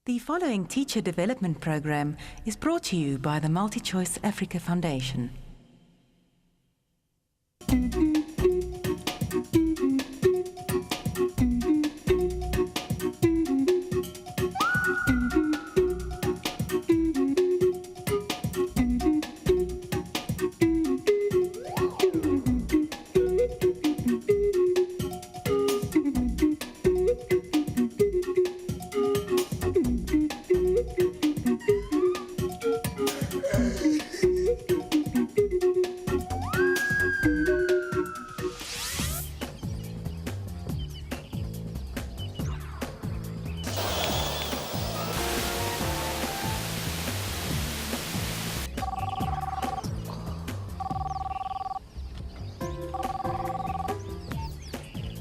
The following teacher development program is brought to you by the MultiChoice Africa Foundation.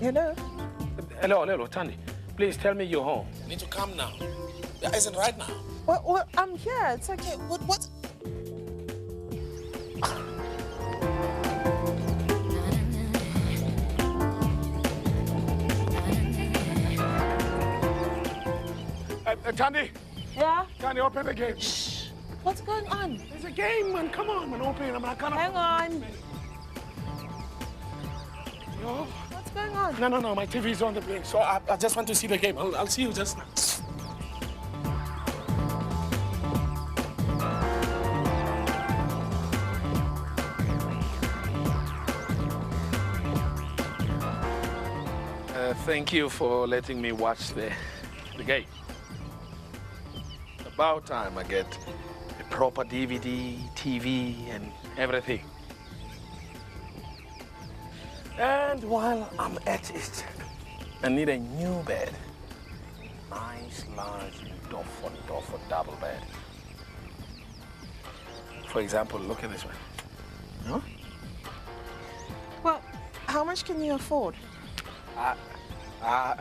Hello? Hello, Thandi. Please tell me you're home. You need to come now. There isn't right now. Well, I'm here. It's okay. What? Thandi! Yeah? Thandi, open the gate. Shh. What's going on? There's a game, man. Come on, man. Open it. I can't. Hang on. Yo. What's going on? No. My TV is on the blink, so I just want to see the game. I'll see you just now. Thank you for letting me watch the game. About time I get a proper DVD, TV, and everything. And while I'm at it, I need a new bed. Nice, large, double double bed. For example, look at this one. Huh? Well, how much can you afford? I'll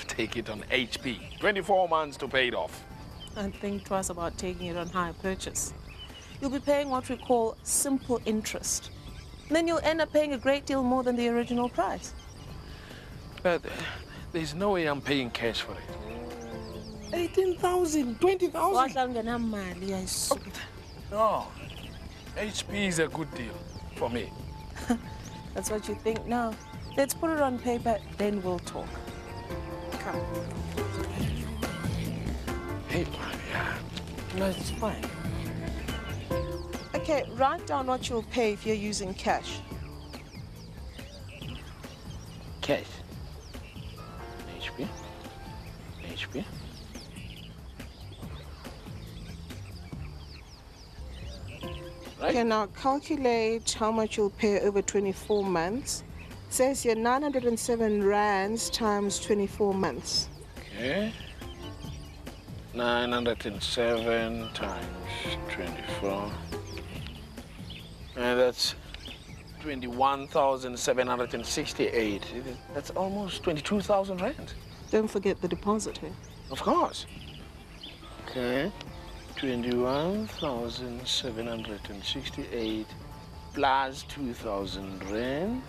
take it on HP. 24 months to pay it off. And think twice about taking it on hire purchase. You'll be paying what we call simple interest. Then you'll end up paying a great deal more than the original price. But there's no way I'm paying cash for it. 18,000, 20,000. No, HP is a good deal for me. That's what you think now. Let's put it on paper, then we'll talk. Come. Hey, yeah. No, it's fine. Okay, write down what you'll pay if you're using cash. Cash. HP. Right? Okay, now calculate how much you'll pay over 24 months. It says here 907 rands times 24 months. Okay. 907 times 24. And that's 21,768. That's almost 22,000 rand. Don't forget the deposit here. Of course. Okay. 21,768 plus 2,000 rand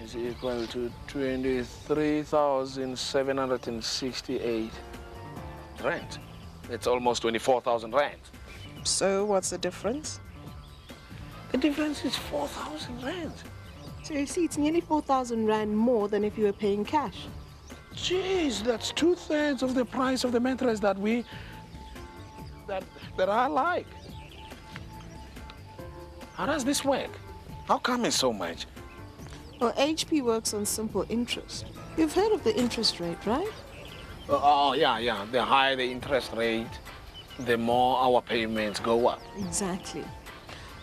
is equal to 23,768 rand. That's almost 24,000 rand. So what's the difference? The difference is 4,000 rand. So you see, it's nearly 4,000 rand more than if you were paying cash. Jeez, that's 2/3 of the price of the mattress that I like. How does this work? How come it's so much? Well, HP works on simple interest. You've heard of the interest rate, right? Oh, yeah. The higher the interest rate, the more our payments go up. Exactly.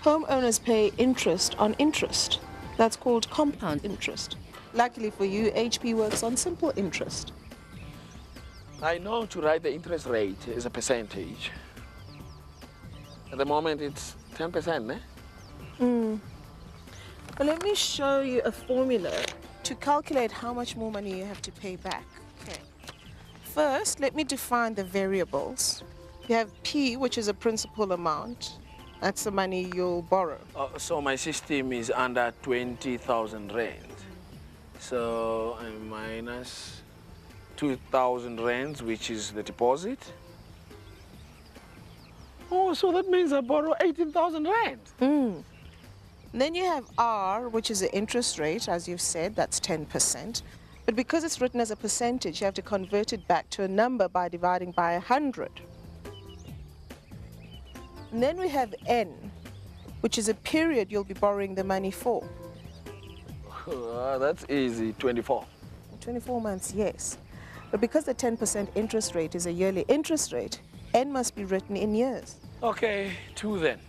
Homeowners pay interest on interest. That's called compound interest. Luckily for you, HP works on simple interest. I know to write the interest rate is a percentage. At the moment, it's 10%, eh? Well, let me show you a formula to calculate how much more money you have to pay back. Okay. First, let me define the variables. You have P, which is a principal amount. That's the money you'll borrow. So my system is under 20,000 rand. So I minus 2,000 rands, which is the deposit. Oh, so that means I borrow 18,000 rand. Then you have R, which is the interest rate, as you've said, that's 10%. But because it's written as a percentage, you have to convert it back to a number by dividing by 100. And then we have N, which is a period you'll be borrowing the money for. That's easy, 24. 24 months, yes. But because the 10% interest rate is a yearly interest rate, N must be written in years. Okay, 2 then.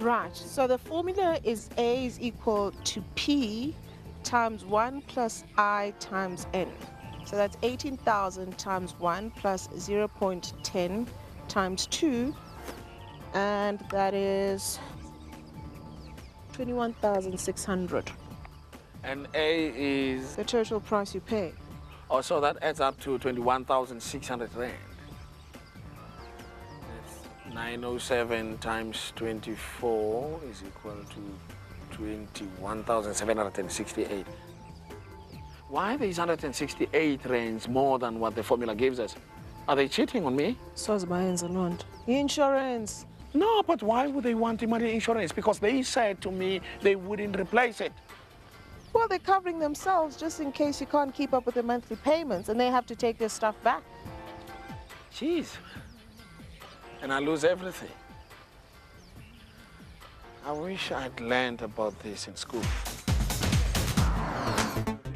Right, so the formula is A is equal to P times 1 plus I times N. So that's 18,000 times 1 plus 0.10 times 2, and that is 21,600. And A is... The total price you pay. Oh, so that adds up to 21,600 rand. That's 907 times 24 is equal to 21,768. Why these 168 rands more than what the formula gives us? Are they cheating on me? So's buying alone. Insurance. No, but why would they want the money insurance? Because they said to me they wouldn't replace it. Well, they're covering themselves just in case you can't keep up with the monthly payments and they have to take their stuff back. Jeez. And I lose everything. I wish I'd learned about this in school.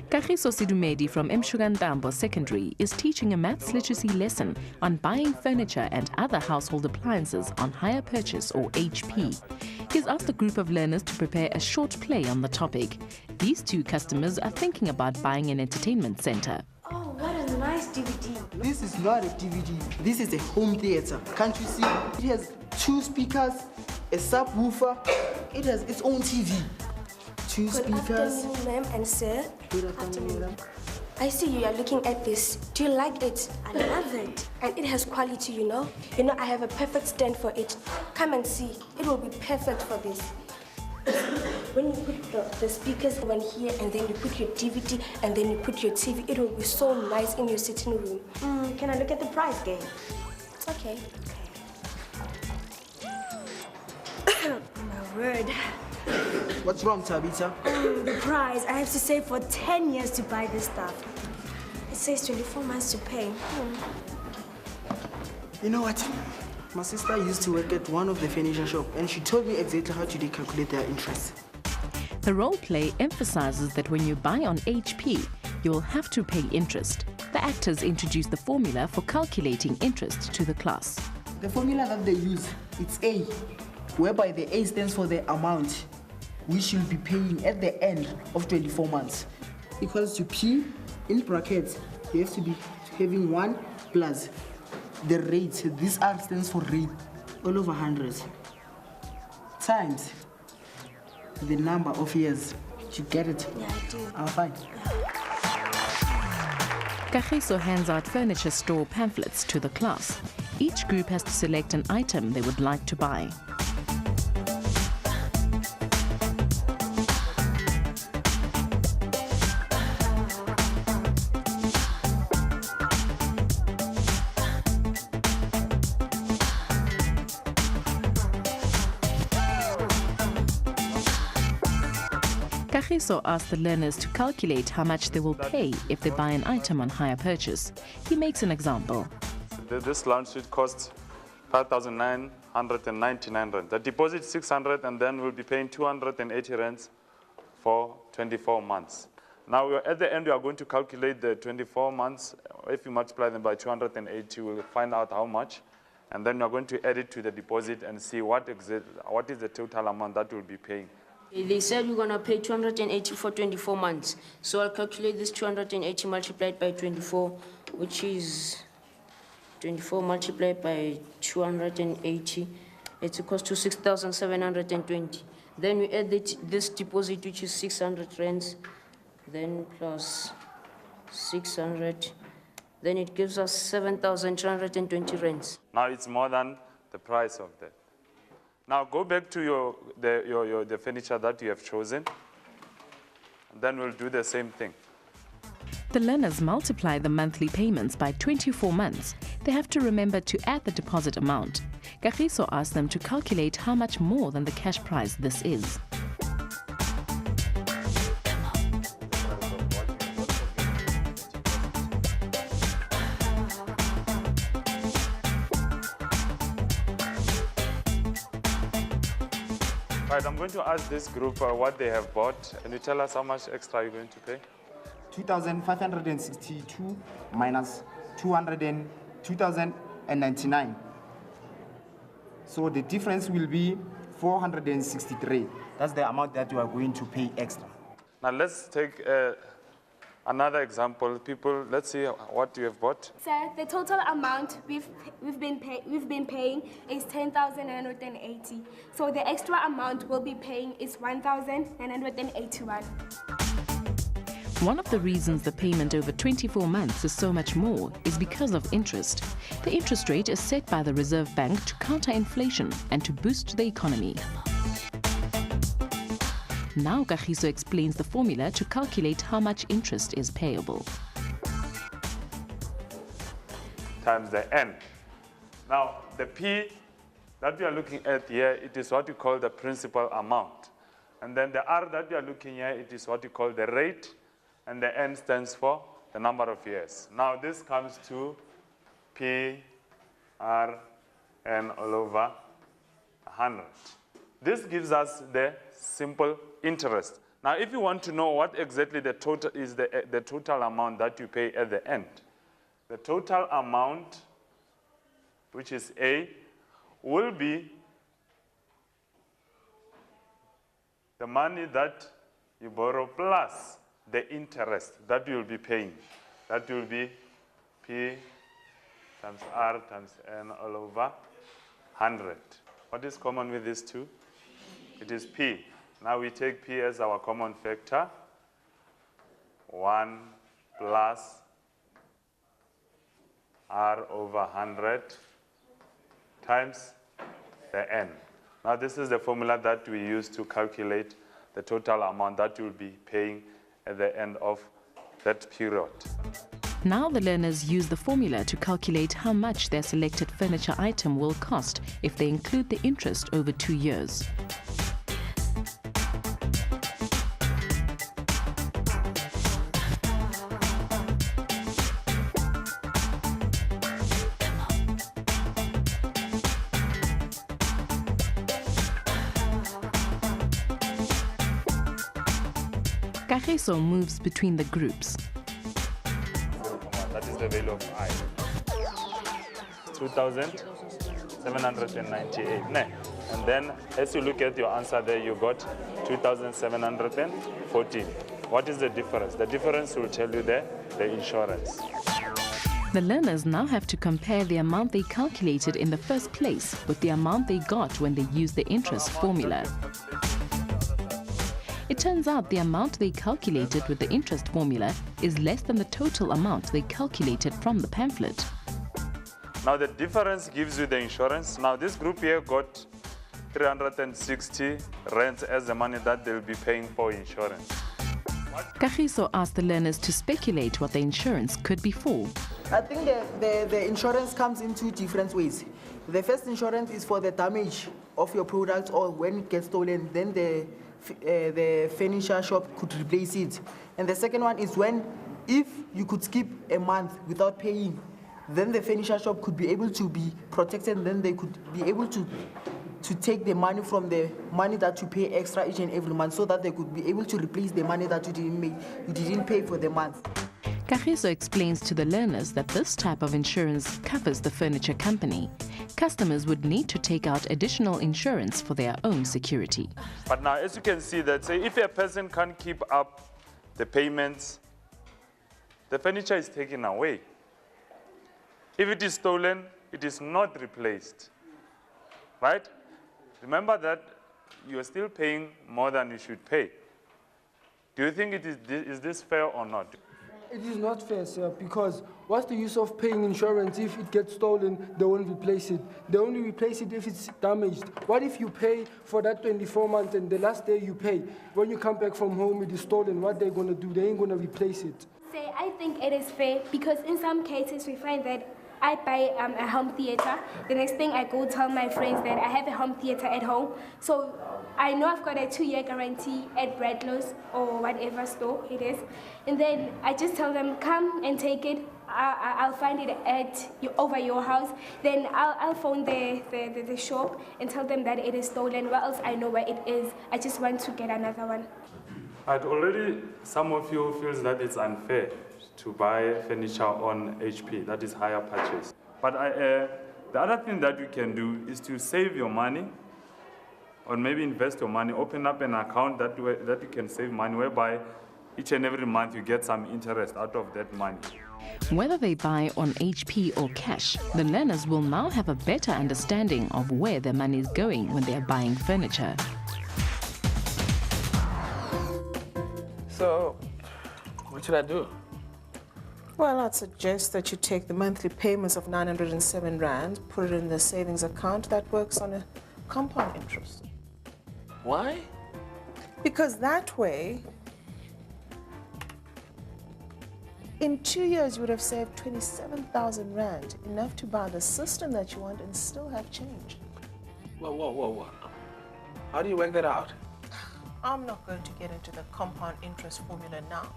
Kagiso Sidumedi from Mshugantambo Secondary is teaching a maths literacy lesson on buying furniture and other household appliances on hire purchase, or HP. He's asked a group of learners to prepare a short play on the topic. These two customers are thinking about buying an entertainment center. Oh, what a nice DVD. This is not a DVD. This is a home theater. Can't you see? It has 2 speakers, a subwoofer. It has its own TV. 2 Good speakers. afternoon, ma'am and sir. Good afternoon, madam. I see you are looking at this. Do you like it? I love it. And it has quality, you know. You know, I have a perfect stand for it. Come and see. It will be perfect for this. When you put the speakers one here, and then you put your DVD, and then you put your TV, it will be so nice in your sitting room. Can I look at the price, gang? Okay. My word. What's wrong, Tabitha? The price. I have to save for 10 years to buy this stuff. It says 24 months to pay. You know what? My sister used to work at one of the furniture shop, and she told me exactly how to calculate their interest. The role play emphasizes that when you buy on HP, you will have to pay interest. The actors introduce the formula for calculating interest to the class. The formula that they use, it's A, whereby the A stands for the amount which you'll be paying at the end of 24 months. Equals to P, in brackets, you have to be having 1 plus the rate. This R stands for rate, all over 100, times the number of years. Did you get it? Yeah, I do. I'm fine. Kagiso hands out furniture store pamphlets to the class. Each group has to select an item they would like to buy. Kagiso asked the learners to calculate how much they will pay if they buy an item on hire purchase. He makes an example. This lunch sheet costs 5,999 rand. The deposit 600, and then we'll be paying 280 rands for 24 months. Now, at the end, we are going to calculate the 24 months. If you multiply them by 280, we'll find out how much. And then we're going to add it to the deposit and see what is the total amount that we'll be paying. They said we're going to pay 280 for 24 months. So I'll calculate this 280 multiplied by 24, which is 24 multiplied by 280. It's equals to 6,720. Then we add this deposit, which is 600 rands, then plus 600. Then it gives us 7,220 rands. Now it's more than the price of that. Now go back to the furniture that you have chosen, and then we'll do the same thing. The learners multiply the monthly payments by 24 months. They have to remember to add the deposit amount. Kagiso asked them to calculate how much more than the cash prize this is. Right, I'm going to ask this group what they have bought. Can you tell us how much extra you're going to pay? 2,562 minus 2,099. So the difference will be 463. That's the amount that you are going to pay extra. Now let's take another example. People, let's see what you have bought. Sir, the total amount we've been paying is 10,980. So the extra amount we'll be paying is 1,981. One of the reasons the payment over 24 months is so much more is because of interest. The interest rate is set by the Reserve Bank to counter inflation and to boost the economy. Now Kagiso explains the formula to calculate how much interest is payable. Times the N. Now, the P that we are looking at here, it is what you call the principal amount. And then the R that we are looking here, it is what you call the rate. And the N stands for the number of years. Now, this comes to P, R, N all over 100. This gives us the simple interest. Now, if you want to know what exactly the total is, the total amount that you pay at the end, the total amount, which is A, will be the money that you borrow plus the interest that you will be paying. That will be P times R times N all over 100. What is common with these two? It is P. Now we take P as our common factor. 1 plus R over 100 times the N. Now this is the formula that we use to calculate the total amount that you'll be paying at the end of that period. Now the learners use the formula to calculate how much their selected furniture item will cost if they include the interest over 2 years. Kagiso moves between the groups. That is the value of I. 2,798. Ne. And then as you look at your answer there, you got 2,714. What is the difference? The difference will tell you the insurance. The learners now have to compare the amount they calculated in the first place with the amount they got when they used the interest formula. It turns out the amount they calculated with the interest formula is less than the total amount they calculated from the pamphlet. Now the difference gives you the insurance. Now this group here got 360 rands as the money that they'll be paying for insurance. Kagiso asked the learners to speculate what the insurance could be for. I think the insurance comes in two different ways. The first insurance is for the damage of your product or when it gets stolen, then the furniture shop could replace it. And the second one is when, if you could skip a month without paying, then the furniture shop could be able to be protected, and then they could be able to take the money from the money that you pay extra each and every month, so that they could be able to replace the money that you didn't pay for the month. Kagiso explains to the learners that this type of insurance covers the furniture company. Customers would need to take out additional insurance for their own security. But now, as you can see, that say if a person can't keep up the payments, the furniture is taken away. If it is stolen, it is not replaced, right? Remember that you are still paying more than you should pay. Do you think is this fair or not? It is not fair, sir, because what's the use of paying insurance if it gets stolen, they won't replace it. They only replace it if it's damaged. What if you pay for that 24 months and the last day you pay, when you come back from home it is stolen, what they're going to do? They ain't going to replace it. say I think it is fair because in some cases we find that I buy a home theater. The next thing I go tell my friends that I have a home theater at home. So I know I've got a 2-year guarantee at Bradlow's or whatever store it is. And then I just tell them, come and take it. I'll find it over your house. Then I'll phone the shop and tell them that it is stolen. Or else I know where it is. I just want to get another one. Some of you feels that it's unfair to buy furniture on HP, that is hire purchase. But the other thing that you can do is to save your money, or maybe invest your money, open up an account that you can save money, whereby each and every month you get some interest out of that money. Whether they buy on HP or cash, the learners will now have a better understanding of where their money is going when they are buying furniture. So, what should I do? Well, I'd suggest that you take the monthly payments of 907 Rand, put it in the savings account that works on a compound interest. Why? Because that way, in 2 years, you would have saved 27,000 Rand, enough to buy the system that you want and still have change. Whoa. How do you work that out? I'm not going to get into the compound interest formula now.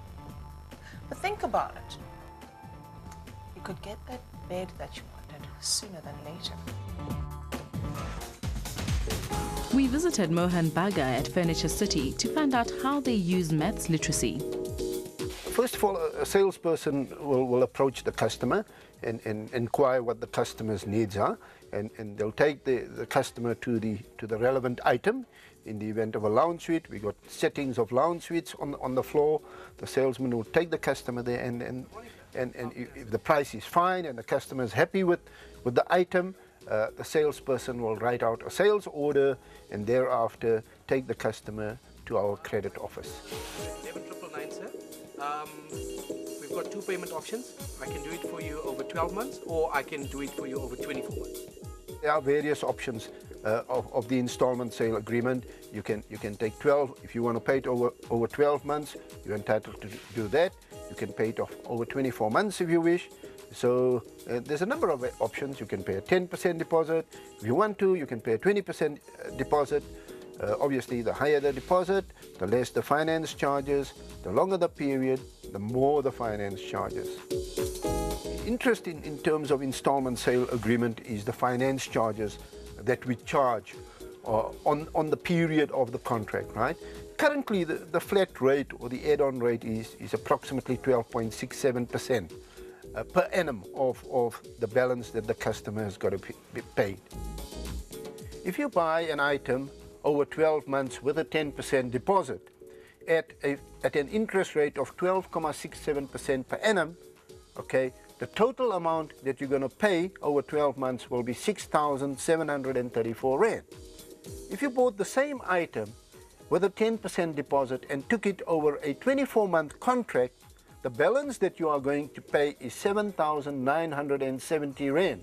But think about it. You could get that bed that you wanted sooner than later. We visited Mohan Baga at Furniture City to find out how they use maths literacy. First of all, a salesperson will approach the customer and inquire what the customer's needs are, and they'll take the customer to the relevant item. In the event of a lounge suite, we got settings of lounge suites on the floor. The salesman will take the customer there, and if the price is fine and the customer is happy with the item, the salesperson will write out a sales order and thereafter take the customer to our credit office. 11,999, sir. We've got 2 payment options. I can do it for you over 12 months, or I can do it for you over 24 months. There are various options of the installment sale agreement. You can take 12. If you want to pay it over 12 months, you're entitled to do that. You can pay it off over 24 months if you wish. So there's a number of options. You can pay a 10% deposit. If you want to, you can pay a 20% deposit. Obviously, the higher the deposit, the less the finance charges. The longer the period, the more the finance charges. Interest in terms of installment sale agreement is the finance charges that we charge on the period of the contract, right? Currently, the flat rate or the add-on rate is approximately 12.67% per annum of the balance that the customer has got to be paid. If you buy an item over 12 months with a 10% deposit at an interest rate of 12.67% per annum, okay, the total amount that you're going to pay over 12 months will be 6,734 Rand. If you bought the same item with a 10% deposit and took it over a 24-month contract, the balance that you are going to pay is 7,970 Rand.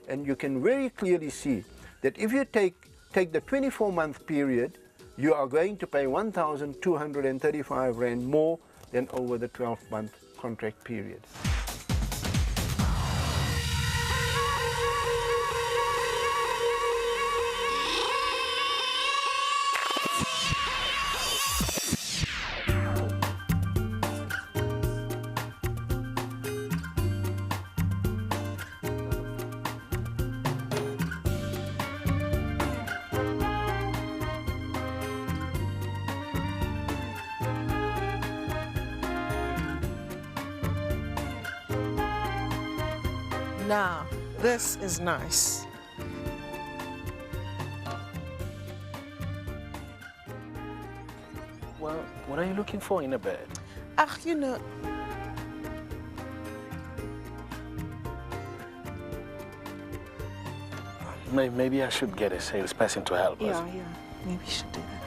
And you can very clearly see that if you take the 24-month period, you are going to pay 1,235 Rand more than over the 12-month contract period. Now, this is nice. Well, what are you looking for in a bed? You know, Maybe I should get a salesperson to help us. yeah, maybe you should do that.